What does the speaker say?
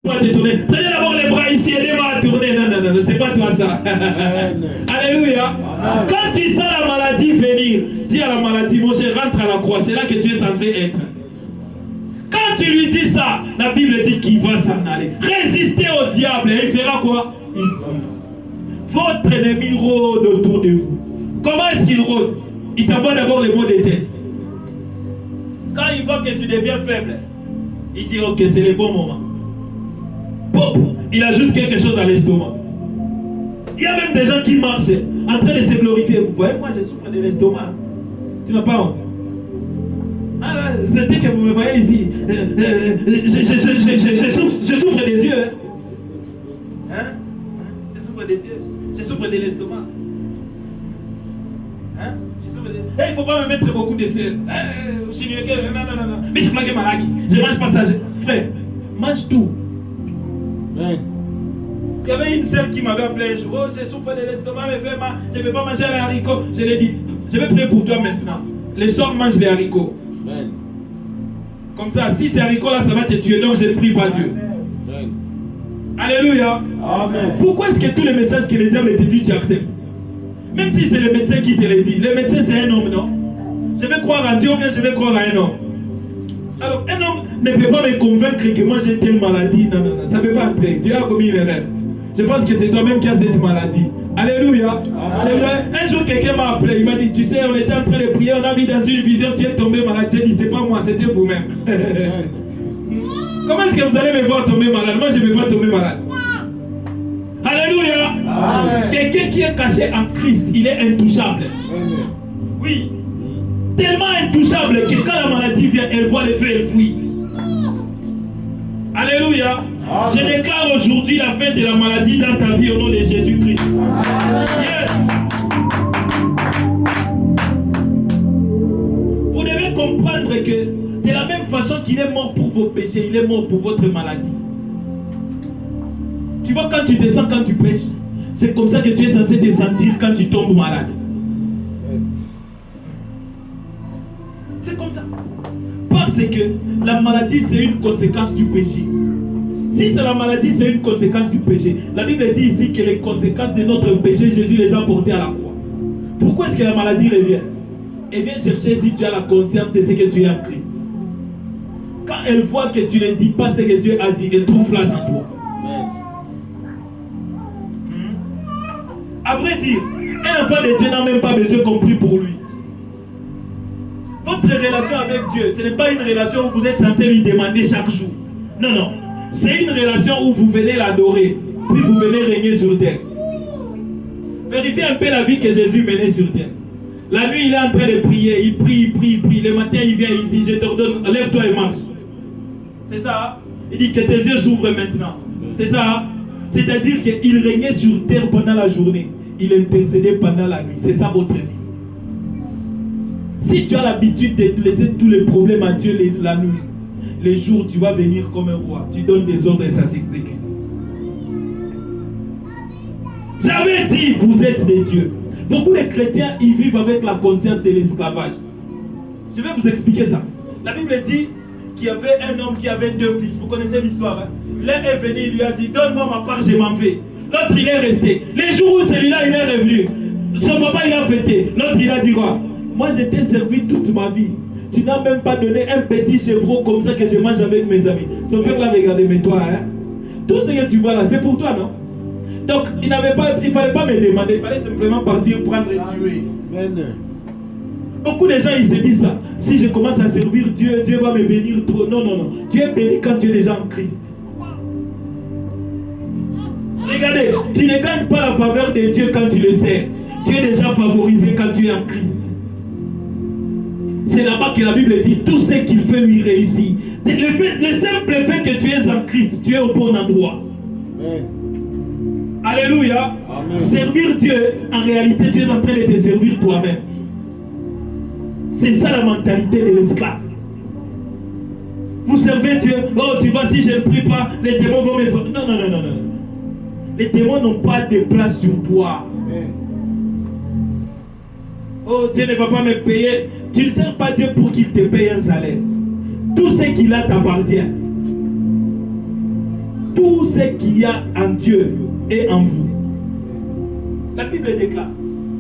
pas te tourner. Prenez d'abord les bras ici et les mains à tourner. Non, c'est pas toi ça. Alléluia. Quand tu sens la maladie venir, dis à la maladie, mon cher, rentre à la croix. C'est là que tu es censé être. Quand tu lui dis ça, la Bible dit qu'il va s'en aller. Résistez au diable et il fera quoi? Il fuira. Votre ennemi rôde autour de vous. Comment est-ce qu'il rôde? Il t'envoie d'abord les mots de tête. Quand il voit que tu deviens faible, il dit ok, c'est le bon moment. Boum, il ajoute quelque chose à l'estomac. Il y a même des gens qui marchent en train de se glorifier. Vous voyez, moi je souffre de l'estomac. Tu n'as pas honte? Ah là, dès que vous me voyez ici, je souffre des yeux. Hein? Je souffre des yeux. Je souffre de l'estomac. Hein? Il ne faut pas me mettre beaucoup de sel. Non. Mais je plaque malaki. Je ne mange pas ça. Frère, mange tout. Il y avait une sœur qui m'avait appelé un jour. Oh, je souffre de l'estomac, mais fait mal. Je ne peux pas manger les haricots. Je lui ai dit, je vais prier pour toi maintenant. Les soirs, mange les haricots. Amen. Comme ça, si ces haricots-là, ça va te tuer. Donc, je ne prie pas Dieu. Amen. Alléluia. Amen. Pourquoi est-ce que tous les messages que le diable te dit, tu acceptes? Même si c'est le médecin qui te le dit. Le médecin, c'est un homme, non? Je vais croire à Dieu ou bien je vais croire à un homme. Alors, un homme ne peut pas me convaincre que moi j'ai telle maladie. Non, ça ne peut pas entrer. Dieu a commis une erreur. Je pense que c'est toi-même qui as cette maladie. Alléluia. Un jour, quelqu'un m'a appelé. Il m'a dit, tu sais, on était en train de prier, on a vu dans une vision, tu es tombé malade. J'ai dit, c'est pas moi, c'était vous-même. Comment est-ce que vous allez me voir tomber malade? Moi, je ne vais pas tomber malade. Alléluia. Quelqu'un qui est caché en Christ, il est intouchable. Oui. Tellement intouchable que quand la maladie vient, elle voit le feu, elle fuit. Alléluia. Je déclare aujourd'hui la fin de la maladie dans ta vie au nom de Jésus-Christ. Yes. Vous devez comprendre que de la même façon qu'il est mort pour vos péchés, il est mort pour votre maladie. Tu vois, quand tu te sens, quand tu prêches, c'est comme ça que tu es censé te sentir quand tu tombes malade. C'est comme ça. Parce que la maladie, c'est une conséquence du péché. Si c'est la maladie, c'est une conséquence du péché. La Bible dit ici que les conséquences de notre péché, Jésus les a portées à la croix. Pourquoi est-ce que la maladie revient? Elle vient chercher si tu as la conscience de ce que tu es en Christ. Quand elle voit que tu ne dis pas ce que Dieu a dit, elle trouve place en toi. À vrai dire, un enfant de Dieu n'a même pas besoin qu'on prie pour lui. Votre relation avec Dieu, ce n'est pas une relation où vous êtes censé lui demander chaque jour. Non, non. C'est une relation où vous venez l'adorer, puis vous venez régner sur terre. Vérifiez un peu la vie que Jésus menait sur terre. La nuit, il est en train de prier, il prie. Le matin, il vient, il dit, je te ordonne, lève-toi et marche. C'est ça. Il dit que tes yeux s'ouvrent maintenant. C'est ça. C'est-à-dire qu'il régnait sur terre pendant la journée. Il intercédait pendant la nuit. C'est ça votre vie. Si tu as l'habitude de laisser tous les problèmes à Dieu la nuit, les jours tu vas venir comme un roi. Tu donnes des ordres et ça s'exécute. J'avais dit, vous êtes des dieux. Beaucoup de chrétiens, ils vivent avec la conscience de l'esclavage. Je vais vous expliquer ça. La Bible dit qu'il y avait un homme qui avait 2 fils. Vous connaissez l'histoire, hein? L'un est venu, il lui a dit, donne-moi ma part, je m'en vais. L'autre, il est resté. Les jours où celui-là, il est revenu, son papa, il a fêté. L'autre, il a dit quoi? Moi, je t'ai servi toute ma vie. Tu n'as même pas donné un petit chevreau comme ça que je mange avec mes amis. Son père l'a regardé, mais toi, hein? Tout ce que tu vois là, c'est pour toi, non? Donc, il ne fallait pas me demander, il fallait simplement partir, prendre et tuer. Beaucoup de gens, ils se disent ça. Si je commence à servir Dieu, Dieu va me bénir trop. Non, non, non. Tu es béni quand tu es déjà en Christ. Regardez, tu ne gagnes pas la faveur de Dieu quand tu le sers. Tu es déjà favorisé quand tu es en Christ. C'est là-bas que la Bible dit tout ce qu'il fait lui réussit. Le simple fait que tu es en Christ, tu es au bon endroit. Amen. Alléluia. Amen. Servir Dieu, en réalité, tu es en train de te servir toi-même. C'est ça la mentalité de l'esclave. Vous servez Dieu. Oh, tu vois, si je ne prie pas, les démons vont me faire. Non, non, non, non, non. Les démons n'ont pas de place sur toi. Amen. Oh, Dieu ne va pas me payer. Tu ne sers pas Dieu pour qu'il te paye un salaire. Tout ce qu'il a t'appartient. Tout tout ce qu'il y a en Dieu est en vous. La Bible déclare